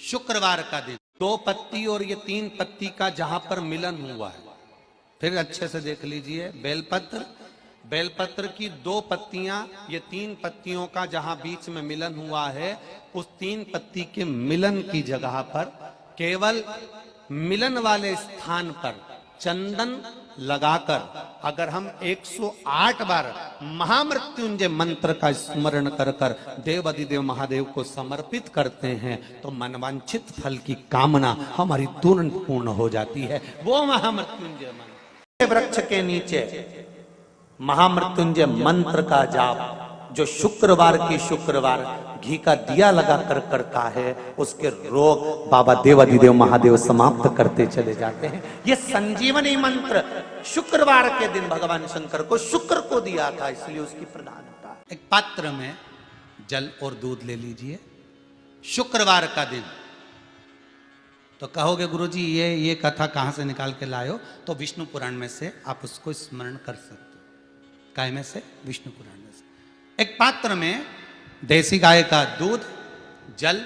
शुक्रवार का दिन, 2 पत्ती और ये 3 पत्ती का जहां पर मिलन हुआ है, फिर अच्छे से देख लीजिए, बेलपत्र की 2 पत्तियां, ये 3 पत्तियों का जहां बीच में मिलन हुआ है, उस 3 पत्ती के मिलन की जगह पर केवल मिलन वाले स्थान पर चंदन लगाकर अगर हम 108 बार महामृत्युंजय मंत्र का स्मरण कर कर देव अधिदेव महादेव को समर्पित करते हैं तो मनवांछित फल की कामना हमारी तुरंत पूर्ण हो जाती है। वो महामृत्युंजय मंत्र, वृक्ष के नीचे महामृत्युंजय मंत्र का जाप जो शुक्रवार की शुक्रवार घी का दिया लगा कर करता है, उसके रोग बाबा देवाधिदेव महादेव समाप्त करते चले जाते हैं। ये संजीवनी मंत्र शुक्रवार के दिन भगवान शंकर को शुक्र को दिया था, इसलिए उसकी प्रधानता है। एक पात्र में जल और दूध ले लीजिए, शुक्रवार का दिन। तो कहोगे गुरुजी ये कथा कहां से निकाल के लाए हो? तो विष्णु पुराण में से आप उसको स्मरण कर सकते हो। काय में से? विष्णु पुराण में से। एक पात्र में देसी गाय का दूध, जल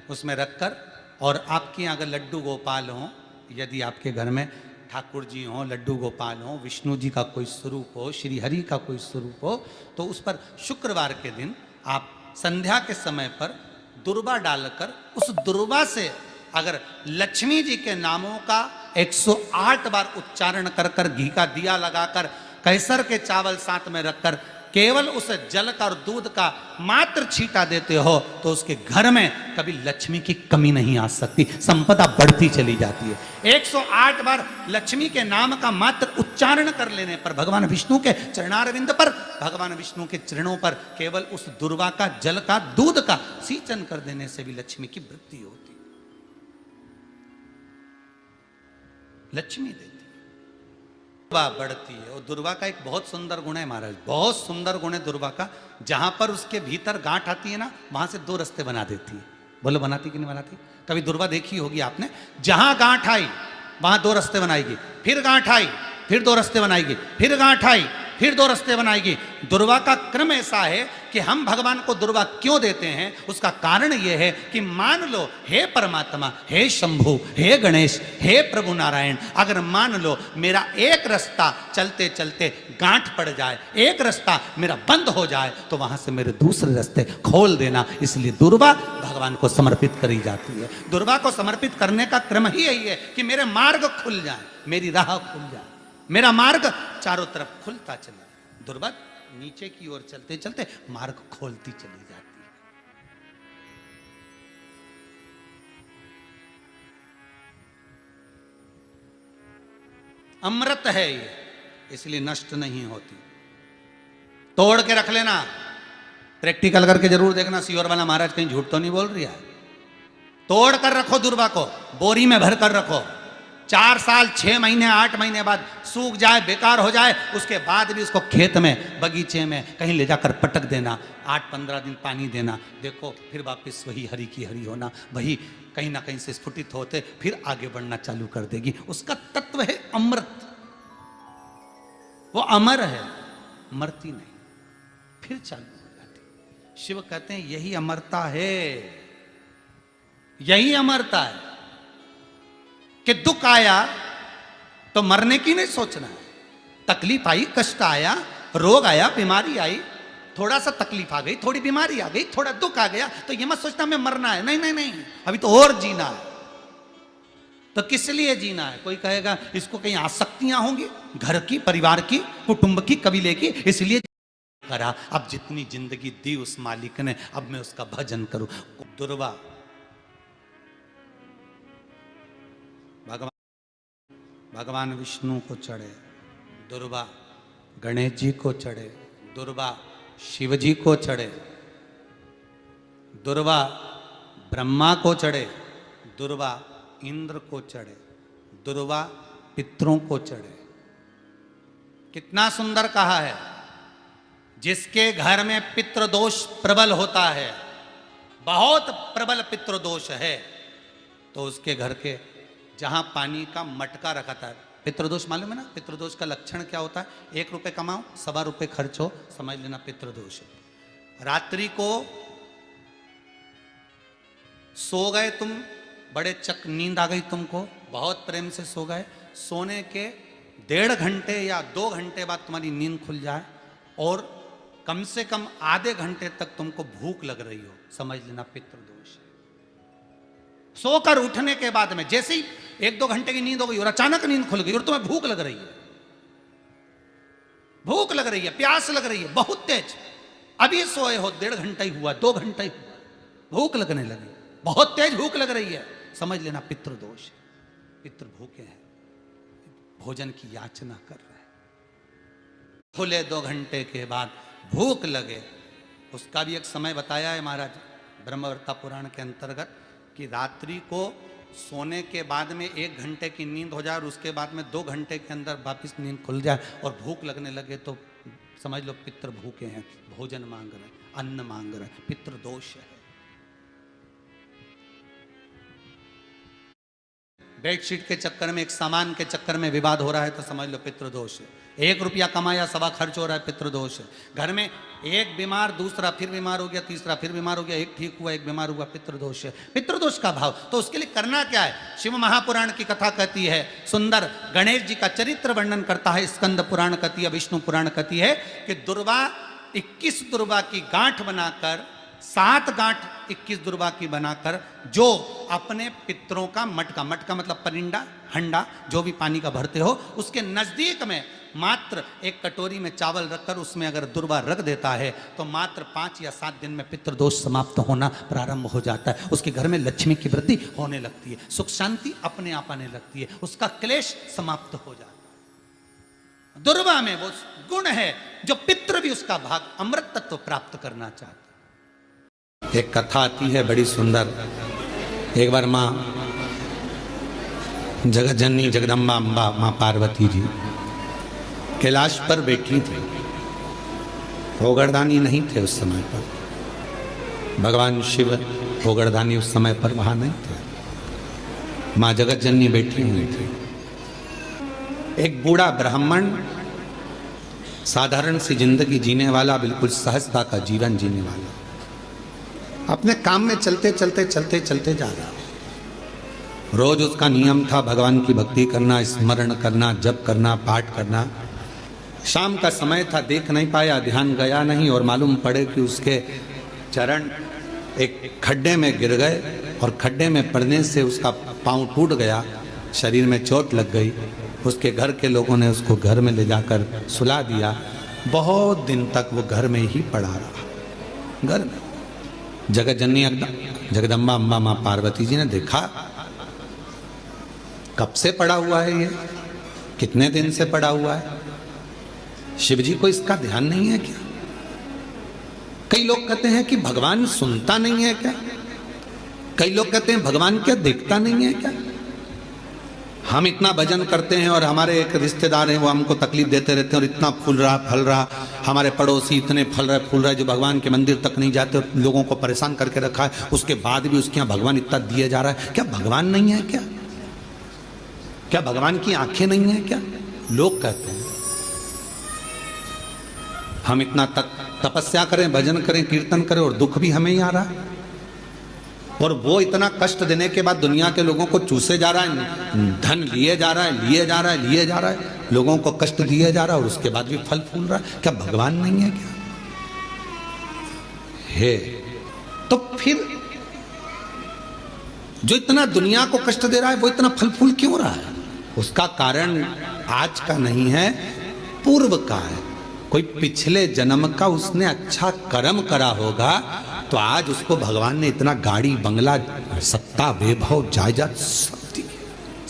उसमें रखकर, और आपके अगर लड्डू गोपाल हो, यदि आपके घर में ठाकुर जी हो, लड्डू गोपाल हो, विष्णु जी का कोई स्वरूप हो, श्री हरि का कोई स्वरूप हो, तो उस पर शुक्रवार के दिन आप संध्या के समय पर दुर्वा डालकर उस दुर्वा से अगर लक्ष्मी जी के नामों का 108 बार उच्चारण कर कर घी का दिया लगाकर कैसर के चावल साथ में रखकर केवल उस जल का और दूध का मात्र छींटा देते हो तो उसके घर में कभी लक्ष्मी की कमी नहीं आ सकती, संपदा बढ़ती चली जाती है। 108 बार लक्ष्मी के नाम का मात्र उच्चारण कर लेने पर भगवान विष्णु के चरणारविंद पर, भगवान विष्णु के चरणों पर केवल उस दुर्वा का, जल का, दूध का सिंचन कर देने से भी लक्ष्मी की वृद्धि होती, लक्ष्मी देती, दुर्वा बढ़ती है। और दुर्वा का एक बहुत सुंदर गुण है महाराज, बहुत सुंदर गुण है दुर्वा का। जहां पर उसके भीतर गांठ आती है ना, वहां से 2 रास्ते बना देती है। बोलो बनाती कि नहीं बनाती? कभी दुर्वा देखी होगी आपने। जहां गांठ आई वहां 2 रास्ते बनाएगी, फिर गांठ आई फिर 2 रास्ते बनाएगी, फिर गांठ आई फिर 2 रास्ते बनाएगी। दुर्वा का क्रम ऐसा है कि हम भगवान को दुर्वा क्यों देते हैं, उसका कारण यह है कि मान लो हे परमात्मा, हे शंभु, हे गणेश, हे प्रभु नारायण, अगर मान लो मेरा एक रास्ता चलते चलते गांठ पड़ जाए, एक रास्ता मेरा बंद हो जाए, तो वहां से मेरे दूसरे रास्ते खोल देना। इसलिए दुर्वा भगवान को समर्पित करी जाती है। दुर्वा को समर्पित करने का क्रम ही यही है कि मेरे मार्ग खुल जाए, मेरी राह खुल जाए, मेरा मार्ग चारों तरफ खुलता चले। दुर्वा नीचे की ओर चलते चलते मार्ग खोलती चली जाती है। अमृत है ये, इसलिए नष्ट नहीं होती। तोड़ के रख लेना, प्रैक्टिकल करके जरूर देखना, सीवर वाला महाराज कहीं झूठ तो नहीं बोल रही है। तोड़ कर रखो दुर्वा को, बोरी में भर कर रखो। 4 साल 6 महीने 8 महीने बाद सूख जाए, बेकार हो जाए, उसके बाद भी उसको खेत में, बगीचे में कहीं ले जाकर पटक देना, 8-15 दिन पानी देना, देखो फिर वापस वही हरी की हरी होना, वही कहीं ना कहीं से स्फुटित होते फिर आगे बढ़ना चालू कर देगी। उसका तत्व है अमृत, वो अमर है, मरती नहीं, फिर चालू हो जाती। शिव कहते हैं यही अमरता है, यही अमरता है कि दुख आया तो मरने की नहीं सोचना है। तकलीफ आई, कष्ट आया, रोग आया, बीमारी आई, थोड़ा सा तकलीफ आ गई, थोड़ी बीमारी आ गई, थोड़ा दुख आ गया, तो ये मत सोचना मैं मरना है। नहीं नहीं नहीं, अभी तो और जीना है। तो किस लिए जीना है? कोई कहेगा इसको कहीं आसक्तियां होंगी, घर की, परिवार की, कुटुंब की, कबीले की, इसलिए करा। अब जितनी जिंदगी दी उस मालिक ने, अब मैं उसका भजन करूं। दुर्वा भगवान विष्णु को चढ़े, दुर्वा गणेश जी को चढ़े, दुर्वा शिव जी को चढ़े, दुर्वा ब्रह्मा को चढ़े, दुर्वा इंद्र को चढ़े, दुर्वा पितरों को चढ़े। कितना सुंदर कहा है। जिसके घर में पितृदोष प्रबल होता है, बहुत प्रबल पितृदोष है, तो उसके घर के जहां पानी का मटका रखा था, पितृदोष मालूम है ना? पितृदोष का लक्षण क्या होता है? 1 रुपए कमाओ, 1.25 रुपए खर्च हो, समझ लेना पितृदोष है। रात्रि को सो गए तुम, बड़े चक नींद आ गई तुमको, बहुत प्रेम से सो गए, सोने के 1.5 घंटे या 2 घंटे बाद तुम्हारी नींद खुल जाए और कम से कम आधे घंटे तक तुमको भूख लग रही हो, समझ लेना पितृदोष है। सोकर उठने के बाद में जैसे ही 1-2 घंटे की नींद हो गई और अचानक नींद खुल गई और तुम्हें भूख लग रही है, भूख लग रही है, प्यास लग रही है बहुत तेज, अभी सोए हो 1.5 घंटा ही हुआ, 2 घंटा ही हुआ, भूख लगने लगी, बहुत तेज भूख लग रही है, समझ लेना पितृदोष है। पितृ भूखे हैं, भोजन की याचना कर रहे हैं। खुले 2 घंटे के बाद भूख लगे, उसका भी एक समय बताया है महाराज ब्रह्मवर्ता पुराण के अंतर्गत कि रात्रि को सोने के बाद में 1 घंटे की नींद हो जाए और उसके बाद में 2 घंटे के अंदर वापिस नींद खुल जाए और भूख लगने लगे तो समझ लो पितृ भूखे हैं, भोजन मांग रहे हैं, अन्न मांग रहे हैं, पितृदोष है। बेडशीट के चक्कर में, एक सामान के चक्कर में विवाद हो रहा है तो समझ लो पितृदोष है। 1 रुपया कमाया 1.25 खर्च हो रहा है, पितृदोष है। घर में एक बीमार, दूसरा फिर बीमार हो गया, तीसरा फिर बीमार हो गया, एक ठीक हुआ, एक बीमार हुआ, पितृदोष है। पितृदोष का भाव तो उसके लिए करना क्या है? शिव महापुराण की कथा कहती है सुंदर, गणेश जी का चरित्र वर्णन करता है स्कंद पुराण कहती है, विष्णु पुराण कहती है कि दुर्वा 21 दुर्वा की गांठ बनाकर, 7 गांठ 21 दुर्वा की बनाकर जो अपने पितरों का मटका, मटका मतलब परिंदा, हंडा जो भी पानी का भरते हो, उसके नजदीक में मात्र एक कटोरी में चावल रखकर उसमें अगर दुर्वा रख देता है तो मात्र 5 या 7 दिन में पितृदोष समाप्त होना प्रारंभ हो जाता है। उसके घर में लक्ष्मी की वृद्धि होने लगती है, सुख शांति अपने आप आने लगती है, उसका क्लेश समाप्त हो जाता है। दुर्वा में वो गुण है जो पितृ भी उसका भाग अमृत तत्व प्राप्त करना चाहते। एक कथा आती है बड़ी सुंदर। एक बार माँ जगत जननी जगदम्बा अम्बा माँ पार्वती जी कैलाश पर बैठी थी। भोगरदानी नहीं थे उस समय पर, भगवान शिव भोगरदानी उस समय पर वहां नहीं थे। माँ जगत जननी बैठी हुई थी। एक बूढ़ा ब्राह्मण साधारण सी जिंदगी जीने वाला, बिल्कुल सहजता का जीवन जीने वाला, अपने काम में चलते चलते चलते चलते जा रहा। रोज उसका नियम था भगवान की भक्ति करना, स्मरण करना, जप करना, पाठ करना। शाम का समय था, देख नहीं पाया, ध्यान गया नहीं और मालूम पड़े कि उसके चरण एक खड्डे में गिर गए और खड्डे में पड़ने से उसका पांव टूट गया, शरीर में चोट लग गई। उसके घर के लोगों ने उसको घर में ले जाकर सुला दिया। बहुत दिन तक वो घर में ही पड़ा रहा। घर में जगत जननी जगदम्बा अम्बा माँ पार्वती जी ने देखा कब से पड़ा हुआ है, ये कितने दिन से पड़ा हुआ है, शिव जी को इसका ध्यान नहीं है क्या? कई लोग कहते हैं कि भगवान सुनता नहीं है क्या? कई लोग कहते हैं भगवान क्या देखता नहीं है क्या? हम इतना भजन करते हैं और हमारे एक रिश्तेदार हैं वो हमको तकलीफ देते रहते हैं और इतना फूल रहा फल रहा, हमारे पड़ोसी इतने फल रहे फूल रहे जो भगवान के मंदिर तक नहीं जाते और लोगों को परेशान करके रखा है, उसके बाद भी उसके यहाँ भगवान इतना दिए जा रहा है। क्या भगवान नहीं है क्या? क्या भगवान की आंखें नहीं है क्या? लोग कहते हैं। हम इतना तपस्या करें, भजन करें, कीर्तन करें और दुख भी हमें ही आ रहा है, और वो इतना कष्ट देने के बाद दुनिया के लोगों को चूसे जा रहा है, धन लिए जा रहा है, लिए जा रहा है, लिए जा रहा है, लोगों को कष्ट दिए जा रहा है और उसके बाद भी फल फूल रहा है। क्या भगवान नहीं है क्या? है। तो फिर जो इतना दुनिया को कष्ट दे रहा है वो इतना फल फूल क्यों रहा है? उसका कारण आज का नहीं है, पूर्व का है। कोई पिछले जन्म का उसने अच्छा कर्म करा होगा तो आज उसको भगवान ने इतना गाड़ी बंगला सत्ता वैभव जायदाद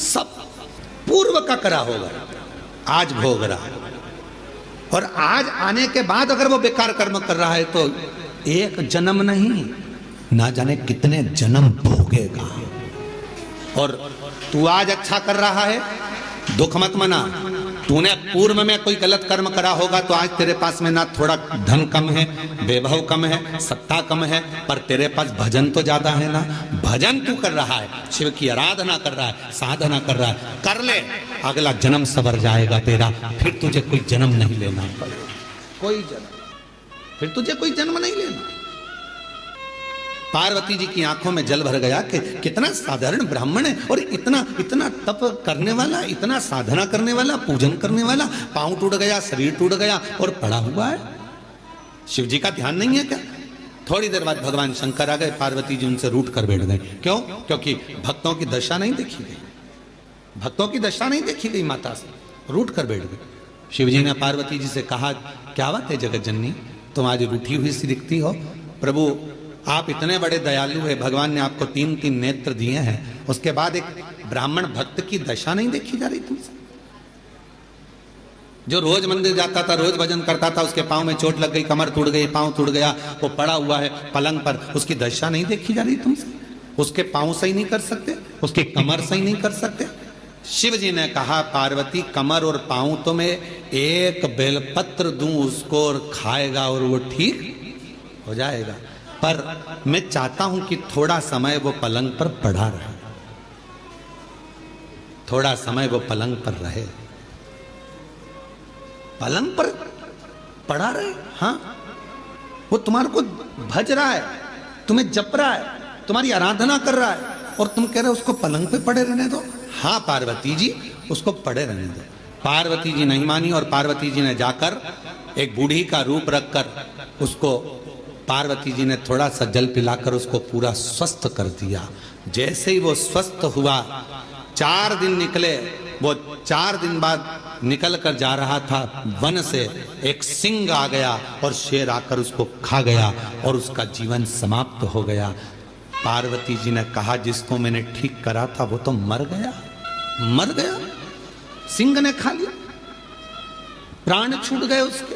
सब पूर्व का करा होगा, आज भोग रहा। और आज आने के बाद अगर वो बेकार कर्म कर रहा है तो एक जन्म नहीं, ना जाने कितने जन्म भोगेगा। और तू आज अच्छा कर रहा है, दुख मत मना। तूने पूर्व में कोई गलत कर्म करा होगा तो आज तेरे पास में ना थोड़ा धन कम है, वैभव कम है, सत्ता कम है, पर तेरे पास भजन तो ज्यादा है ना। भजन तू कर रहा है, शिव की आराधना कर रहा है, साधना कर रहा है, कर ले, अगला जन्म सवर जाएगा तेरा। फिर तुझे कोई जन्म नहीं लेना पड़ेगा, कोई जन्म, फिर तुझे कोई जन्म नहीं लेना। पार्वती जी की आंखों में जल भर गया कि कितना साधारण ब्राह्मण है और इतना इतना तप करने वाला, इतना साधना करने वाला, पूजन करने वाला, पांव टूट गया, शरीर टूट गया और पड़ा हुआ है। शिव जी का ध्यान नहीं है क्या? थोड़ी देर बाद भगवान शंकर आ गए, पार्वती जी उनसे रूठ कर बैठ गए। क्यों? क्योंकि भक्तों की दशा नहीं देखी गई, भक्तों की दशा नहीं देखी गई, माता से रूठ कर बैठ गए। शिव जी ने पार्वती जी से कहा, क्या बात है जगत जननी, तुम आज रूठी हुई सी दिखती हो। प्रभु आप इतने बड़े दयालु है, भगवान ने आपको 3-3 नेत्र दिए हैं, उसके बाद एक ब्राह्मण भक्त की दशा नहीं देखी जा रही तुमसे? जो रोज मंदिर जाता था, रोज भजन करता था, उसके पांव में चोट लग गई, कमर टूट गई, पांव टूट गया, वो पड़ा हुआ है पलंग पर, उसकी दशा नहीं देखी जा रही तुमसे? उसके पांव सही नहीं कर सकते, उसकी कमर सही नहीं कर सकते? शिव जी ने कहा, पार्वती कमर और पांव तो मैं एक बेलपत्र दूं उसको और खाएगा और वो ठीक हो जाएगा, पर मैं चाहता हूं कि थोड़ा समय वो पलंग पर पड़ा रहे, थोड़ा समय वो पलंग पर रहे, पलंग पर पड़ा रहे। हाँ, वो तुम्हारे को भज रहा है, तुम्हें जप रहा है, तुम्हारी आराधना कर रहा है, और तुम कह रहे हो उसको पलंग पे पड़े रहने दो। हाँ पार्वती जी, उसको पड़े रहने दो। पार्वती जी नहीं मानी और पार्वती जी ने जाकर एक बूढ़ी का रूप रखकर उसको, पार्वती जी ने थोड़ा सा जल पिलाकर उसको पूरा स्वस्थ कर दिया। जैसे ही वो स्वस्थ हुआ, 4 दिन निकले, वो 4 दिन बाद निकल कर जा रहा था, वन से एक सिंह आ गया और शेर आकर उसको खा गया और उसका जीवन समाप्त हो गया। पार्वती जी ने कहा, जिसको मैंने ठीक करा था वो तो मर गया, मर गया, सिंह ने खा लिया, प्राण छूट गए उसके,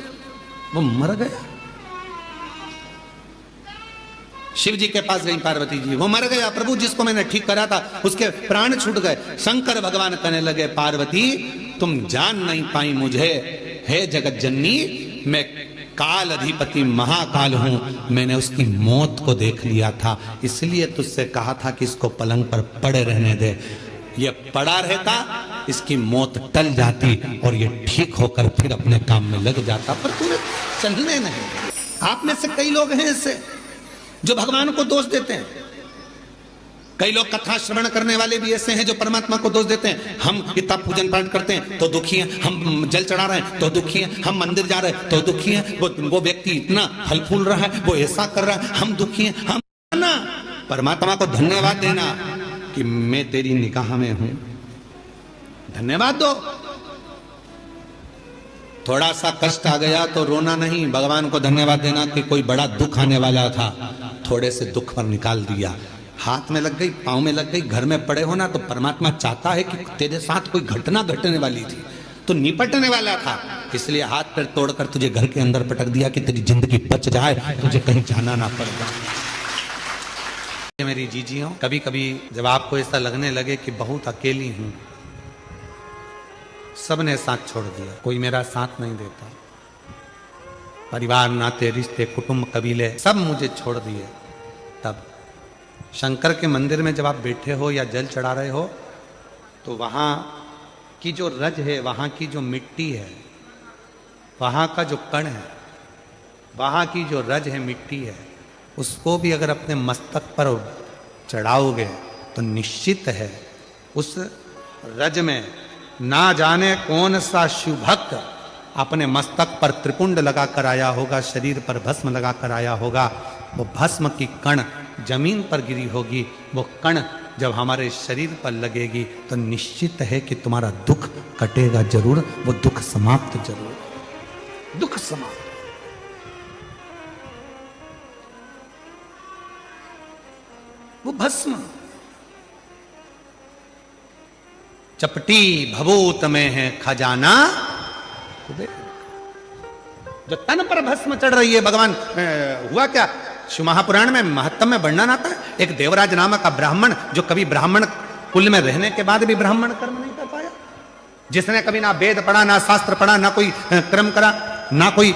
वो मर गया। शिव जी के पास गई पार्वती जी, वो मर गया प्रभु, जिसको मैंने ठीक करा था उसके प्राण छूट गए। शंकर भगवान कहने लगे, पार्वती तुम जान नहीं पाई मुझे, हे जगत जननी, मैं काल अधिपति महाकाल हूं, मैंने उसकी मौत को देख लिया था, इसलिए तुझसे कहा था कि इसको पलंग पर पड़े रहने दे। ये पड़ा रहता, इसकी मौत टल जाती और ये ठीक होकर फिर अपने काम में लग जाता, पर तुम्हें चलने नहीं। आप में से कई लोग हैं ऐसे जो भगवान को दोष देते हैं, कई लोग कथा श्रवण करने वाले भी ऐसे हैं जो परमात्मा को दोष देते हैं। हम इतना पूजन पाठ करते हैं तो दुखी हैं, हम जल चढ़ा रहे हैं तो दुखी हैं, हम मंदिर जा रहे हैं तो दुखी हैं, वो व्यक्ति इतना फल फूल रहा है, वो ऐसा कर रहा है, हम दुखी हैं। हम ना परमात्मा को धन्यवाद देना कि मैं तेरी निगाह में हूं, धन्यवाद दो। थोड़ा सा कष्ट आ गया तो रोना नहीं, भगवान को धन्यवाद देना कि कोई बड़ा दुख आने वाला था, थोड़े से दुख पर निकाल दिया। हाथ में लग गई, पांव में लग गई, घर में पड़े होना, तो परमात्मा चाहता है कि तेरे साथ कोई घटना घटने वाली थी, तो निपटने वाला था, इसलिए हाथ पैर तोड़कर तुझे घर के अंदर पटक दिया कि तेरी जिंदगी बच जाए, तुझे कहीं जाना ना पड़े। मेरी जीजियों, कभी कभी जब आपको ऐसा लगने लगे कि बहुत अकेली हूं, सबने साथ छोड़ दिया, कोई मेरा साथ नहीं देता, परिवार, नाते, रिश्ते, कुटुंब, कबीले सब मुझे छोड़ दिए, तब शंकर के मंदिर में जब आप बैठे हो या जल चढ़ा रहे हो, तो वहां की जो रज है, वहां की जो मिट्टी है, वहां का जो कण है, वहां की जो रज है, मिट्टी है, उसको भी अगर अपने मस्तक पर चढ़ाओगे तो निश्चित है उस रज में ना जाने कौन सा शिव भक्त अपने मस्तक पर त्रिपुंड लगाकर आया होगा, शरीर पर भस्म लगाकर आया होगा, वो भस्म की कण जमीन पर गिरी होगी, वो कण जब हमारे शरीर पर लगेगी तो निश्चित है कि तुम्हारा दुख कटेगा जरूर, वो दुख समाप्त जरूर, दुख समाप्त। वो भस्म चपटी भभूत में है खजाना, जो तन पर भस्म चढ़ रही है। भगवान हुआ क्या, शिव महापुराण में महत्तम में वर्णन आता है, एक देवराज नामक का ब्राह्मण जो कभी ब्राह्मण कुल में रहने के बाद भी ब्राह्मण कर्म नहीं कर पाया, जिसने कभी ना वेद पढ़ा, ना शास्त्र पढ़ा, ना कोई क्रम करा, ना कोई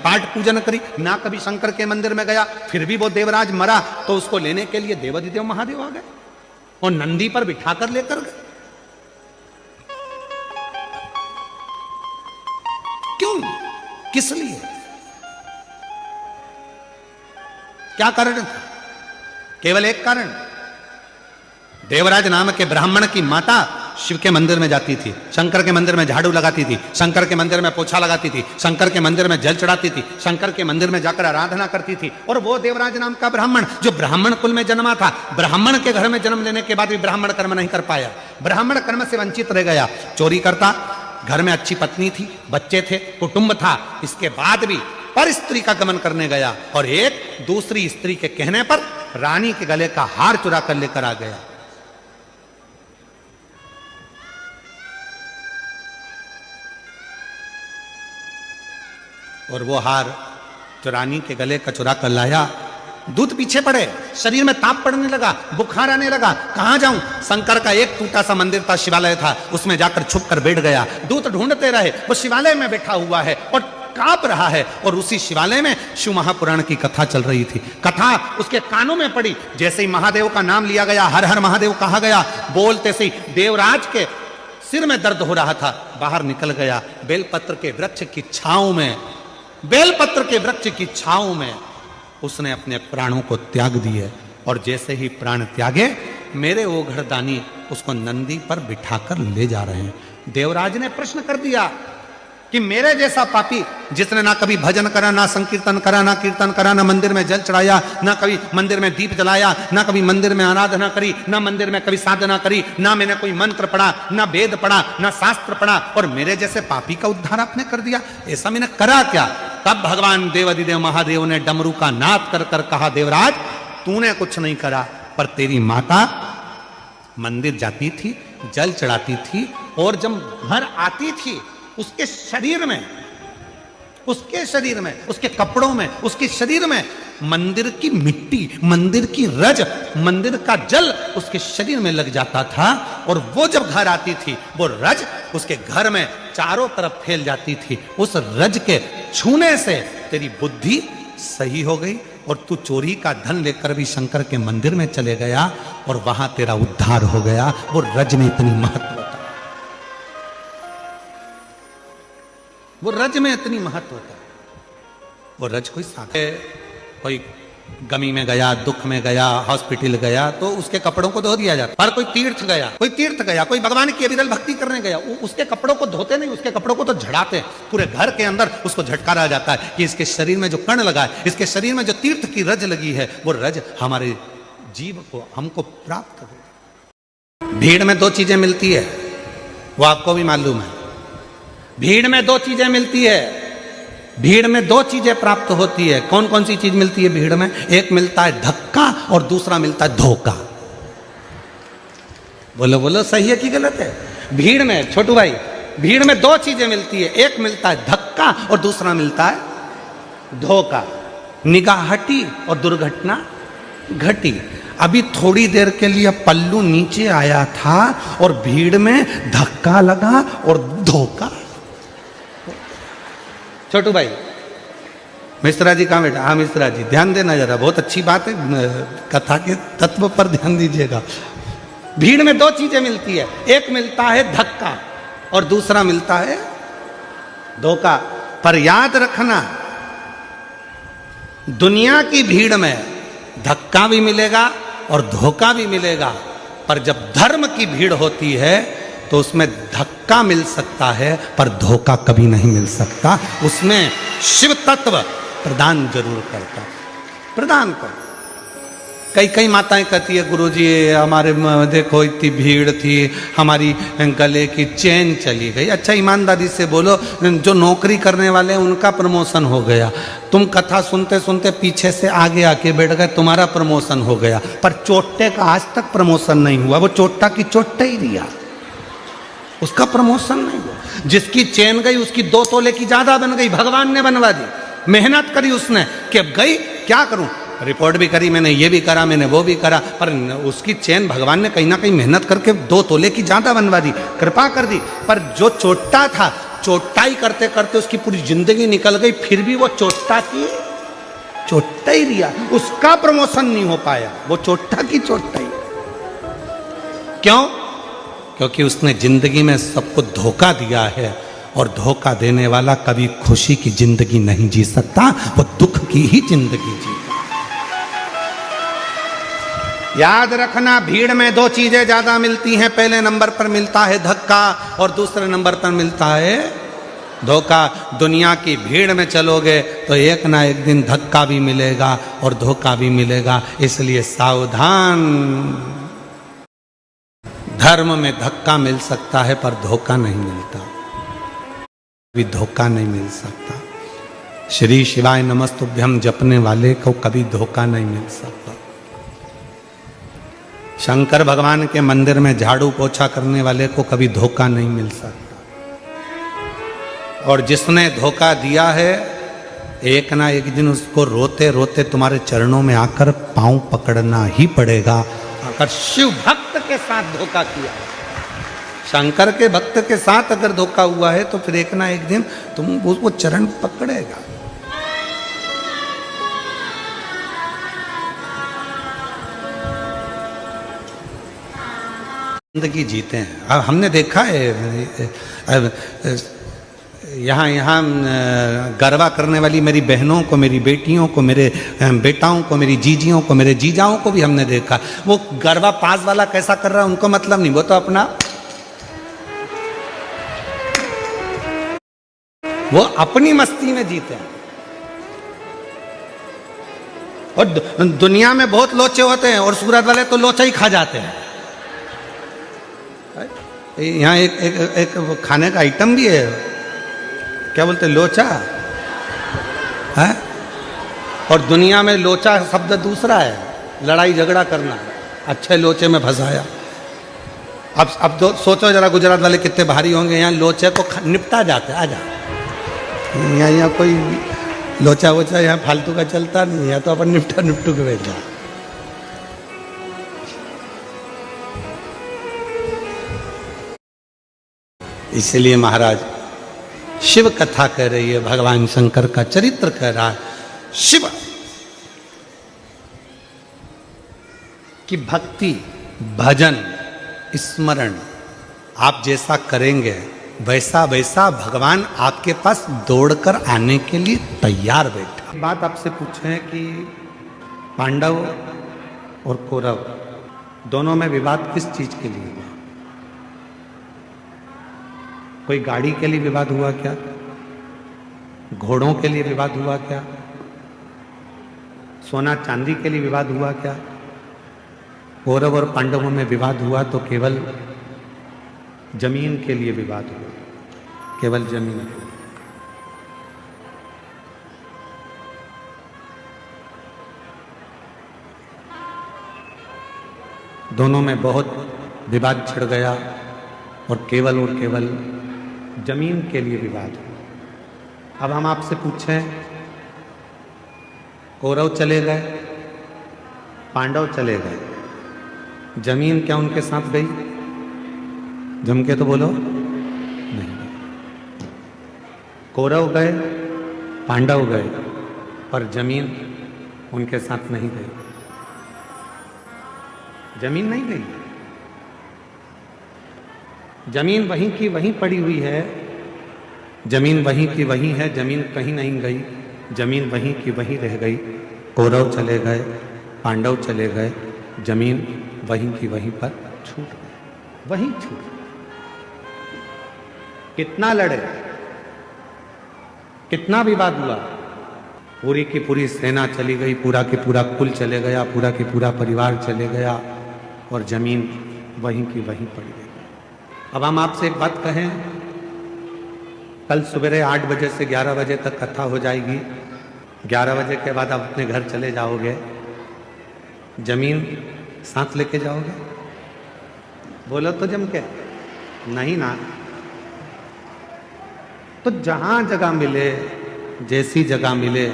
पाठ पूजन करी, ना कभी शंकर के मंदिर में गया, फिर भी वो देवराज मरा तो उसको लेने के लिए देवाधिदेव महादेव आ गए और नंदी पर बिठाकर लेकर गए। क्यों, किस लिए, क्या कारण था? केवल एक कारण, देवराज नाम के ब्राह्मण की माता शिव के मंदिर में जाती थी, शंकर के मंदिर में झाड़ू लगाती थी, शंकर के मंदिर में पोछा लगाती थी, शंकर के मंदिर में जल चढ़ाती थी, शंकर के मंदिर में जाकर आराधना करती थी। और वो देवराज नाम का ब्राह्मण जो ब्राह्मण कुल में जन्मा था, ब्राह्मण के घर में जन्म लेने के बाद भी ब्राह्मण कर्म नहीं कर पाया, ब्राह्मण कर्म से वंचित रह गया, चोरी करता, घर में अच्छी पत्नी थी, बच्चे थे, कुटुंब था, इसके बाद भी पर स्त्री का गमन करने गया और एक दूसरी स्त्री के कहने पर रानी के गले का हार चुरा कर लेकर आ गया। और वो हार जो रानी के गले का चुरा कर लाया, दूत पीछे पड़े, शरीर में ताप पड़ने लगा, बुखार आने लगा, कहां जाऊं? शंकर का एक टूटा सा मंदिर था, शिवालय था, उसमें जाकर छुप कर बैठ गया। दूत ढूंढते रहे, वो शिवालय में बैठा हुआ है और कांप रहा है, और उसी शिवालय में शिव महापुराण की कथा चल रही थी। कथा उसके कानों में पड़ी, जैसे ही महादेव का नाम लिया गया, हर हर महादेव कहा गया, बोलते से देवराज के सिर में दर्द हो रहा था, बाहर निकल गया, बेलपत्र के वृक्ष की छांव में, बेलपत्र के वृक्ष की छांव में उसने अपने प्राणों को त्याग दिए। और जैसे ही प्राण त्यागे, मेरे वो घरदानी उसको नंदी पर बिठाकर ले जा रहे हैं। देवराज ने प्रश्न कर दिया कि मेरे जैसा पापी, जिसने ना कभी भजन करा, ना संकीर्तन करा, ना कीर्तन करा, ना मंदिर में जल चढ़ाया, ना कभी मंदिर में दीप जलाया, ना कभी मंदिर में आराधना करी, ना मंदिर में कभी साधना करी, ना मैंने कोई मंत्र पढ़ा, ना वेद पढ़ा, ना शास्त्र पढ़ा, और मेरे जैसे पापी का उद्धार आपने कर दिया, ऐसा मैंने करा क्या? तब भगवान देवाधिदेव महादेव ने डमरू का नाद कर कर कहा, देवराज तूने कुछ नहीं करा, पर तेरी माता मंदिर जाती थी, जल चढ़ाती थी, और जब घर आती थी उसके शरीर में, उसके कपड़ों में, उसके शरीर में मंदिर की मिट्टी, मंदिर की रज, मंदिर का जल उसके शरीर में लग जाता था। और वो जब घर आती थी, वो रज उसके घर में चारों तरफ फैल जाती थी। उस रज के छूने से तेरी बुद्धि सही हो गई और तू चोरी का धन लेकर भी शंकर के मंदिर में चले गया और वहां तेरा उद्धार हो गया। वो रज में इतनी महत्व, वो रज में इतनी महत्व होता है। वो रज कोई साथ, कोई गमी में गया, दुख में गया, हॉस्पिटल गया तो उसके कपड़ों को धो दिया जाता। पर कोई तीर्थ गया, कोई भगवान की अविरल भक्ति करने गया, उसके कपड़ों को धोते नहीं, उसके कपड़ों को तो झड़ाते। पूरे घर के अंदर उसको झटकारा जाता है कि इसके शरीर में जो कण लगा है, इसके शरीर में जो तीर्थ की रज लगी है, वो रज हमारे जीव को, हमको प्राप्त हो। भीड़ में दो चीजें मिलती है, वो आपको भी मालूम है। भीड़ में दो चीजें मिलती है, भीड़ में दो चीजें प्राप्त होती है। कौन कौन सी चीज मिलती है भीड़ में? एक मिलता है धक्का और दूसरा मिलता है धोखा। बोलो बोलो, सही है कि गलत है? भीड़ में, छोटू भाई, भीड़ में दो चीजें मिलती है, एक मिलता है धक्का और दूसरा मिलता है धोखा। निगाह हटी और दुर्घटना घटी। अभी थोड़ी देर के लिए पल्लू नीचे आया था और भीड़ में धक्का लगा और धोखा। छोटू भाई, मिश्रा जी कहाँ बैठा? हाँ मिश्रा जी, ध्यान देना जरा, बहुत अच्छी बात है, कथा के तत्व पर ध्यान दीजिएगा। भीड़ में दो चीजें मिलती है, एक मिलता है धक्का और दूसरा मिलता है धोखा। पर याद रखना, दुनिया की भीड़ में धक्का भी मिलेगा और धोखा भी मिलेगा, पर जब धर्म की भीड़ होती है तो उसमें धक्का मिल सकता है पर धोखा कभी नहीं मिल सकता। उसमें शिव तत्व प्रदान जरूर करता, प्रदान कर। कई माताएं कहती है, गुरुजी हमारे देखो इतनी भीड़ थी, हमारी गले की चेन चली गई। अच्छा ईमानदारी से बोलो, जो नौकरी करने वाले हैं उनका प्रमोशन हो गया, तुम कथा सुनते सुनते पीछे से आगे आके बैठ गए, तुम्हारा प्रमोशन हो गया, पर चोट्टे का आज तक प्रमोशन नहीं हुआ। वो चोट्टा की चोट्टा ही रिया, उसका प्रमोशन नहीं हुआ। जिसकी चेन गई उसकी 2 तोले की ज्यादा बन गई, भगवान ने बनवा दी। मेहनत करी उसने कि अब गई, क्या करूं, रिपोर्ट भी करी मैंने, ये भी करा मैंने, वो भी करा, पर उसकी चेन भगवान ने कहीं ना कहीं मेहनत करके 2 तोले की ज्यादा बनवा दी, कृपा कर दी। पर जो चोट्टा था, चोट्टाई करते करते उसकी पूरी जिंदगी निकल गई, फिर भी वो चोट्टा की चोट्टा ही रिया, उसका प्रमोशन नहीं हो पाया, वो चोट्टा की चोट्टा ही। क्यों? क्योंकि उसने जिंदगी में सबको धोखा दिया है, और धोखा देने वाला कभी खुशी की जिंदगी नहीं जी सकता, वो दुख की ही जिंदगी जीता। याद रखना, भीड़ में दो चीजें ज्यादा मिलती हैं। पहले नंबर पर मिलता है धक्का और दूसरे नंबर पर मिलता है धोखा। दुनिया की भीड़ में चलोगे तो एक ना एक दिन धक्का भी मिलेगा और धोखा भी मिलेगा, इसलिए सावधान। धर्म में धक्का मिल सकता है पर धोखा नहीं मिलता, कभी धोखा नहीं मिल सकता। श्री शिवाय नमस्तुभ्यम जपने वाले को कभी धोखा नहीं मिल सकता। शंकर भगवान के मंदिर में झाड़ू पोछा करने वाले को कभी धोखा नहीं मिल सकता। और जिसने धोखा दिया है, एक ना एक दिन उसको रोते रोते तुम्हारे चरणों में आकर पांव पकड़ना ही पड़ेगा। अगर शिव भक्त के साथ धोखा किया, शंकर के भक्त के साथ अगर धोखा हुआ है, तो फिर एक ना एक दिन तुम उसको चरण पकड़ेगा। जिंदगी जीते हैं। अब हमने देखा है यहाँ गरबा करने वाली मेरी बहनों को, मेरी बेटियों को, मेरे बेटाओं को, मेरी जीजियों को, मेरे जीजाओं को भी हमने देखा। वो गरबा पास वाला कैसा कर रहा है उनको मतलब नहीं, वो तो अपना वो अपनी मस्ती में जीते हैं। और दुनिया में बहुत लोचे होते हैं और सूरत वाले तो लोचा ही खा जाते हैं। यहाँ एक खाने का आइटम भी है, क्या बोलते हैं, लोचा है। और दुनिया में लोचा शब्द दूसरा है, लड़ाई झगड़ा करना। अच्छे लोचे में फंसाया। अब तो सोचो जरा, गुजरात वाले कितने भारी होंगे। यहाँ लोचे को निपटा जाते, आ जा। यहाँ कोई लोचा वोचा यहाँ फालतू का चलता नहीं है, तो अपन निपटू के बैठा। इसलिए महाराज शिव कथा कह रही है, भगवान शंकर का चरित्र कह रहा है। शिव की भक्ति, भजन, स्मरण आप जैसा करेंगे, वैसा वैसा भगवान आपके पास दौड़कर आने के लिए तैयार बैठा। बात आपसे पूछें कि पांडव और कौरव दोनों में विवाद किस चीज के लिए हुआ? कोई गाड़ी के लिए विवाद हुआ क्या? घोड़ों के लिए विवाद हुआ क्या? सोना चांदी के लिए विवाद हुआ क्या? कौरव और पांडवों में विवाद हुआ तो केवल जमीन के लिए विवाद हुआ, केवल जमीन के लिए। दोनों में बहुत विवाद छिड़ गया और केवल जमीन के लिए विवाद हुआ। अब हम आपसे पूछें, कौरव चले गए, पांडव चले गए, जमीन क्या उनके साथ गई? जम के तो बोलो, नहीं। कौरव गए, पांडव गए, पर जमीन उनके साथ नहीं गई। जमीन नहीं गई, जमीन वहीं की वहीं पड़ी हुई है। जमीन वहीं की वहीं है, जमीन कहीं नहीं गई, जमीन वहीं की वहीं रह गई। कौरव चले गए, पांडव चले गए, जमीन वहीं की वहीं पर छूट गई, वहीं छूट गई। कितना लड़े, कितना विवाद हुआ, पूरी की पूरी सेना चली गई, पूरा की पूरा कुल चले गया, पूरा की पूरा परिवार चले गया और जमीन वहीं की वहीं पड़ी गई। अब हम आपसे एक बात कहें, कल सवेरे 8 बजे से 11 बजे तक कथा हो जाएगी। 11 बजे के बाद आप अपने घर चले जाओगे, जमीन साथ लेके जाओगे? बोलो तो जम के, नहीं ना। तो जहां जगह मिले, जैसी जगह मिले,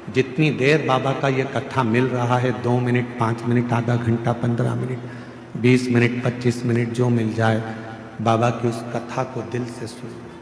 जितनी देर बाबा का ये कथा मिल रहा है, 2 मिनट, 5 मिनट, आधा घंटा, 15 मिनट, 20 मिनट, 25 मिनट, जो मिल जाए, बाबा की उस कथा को दिल से सुनो।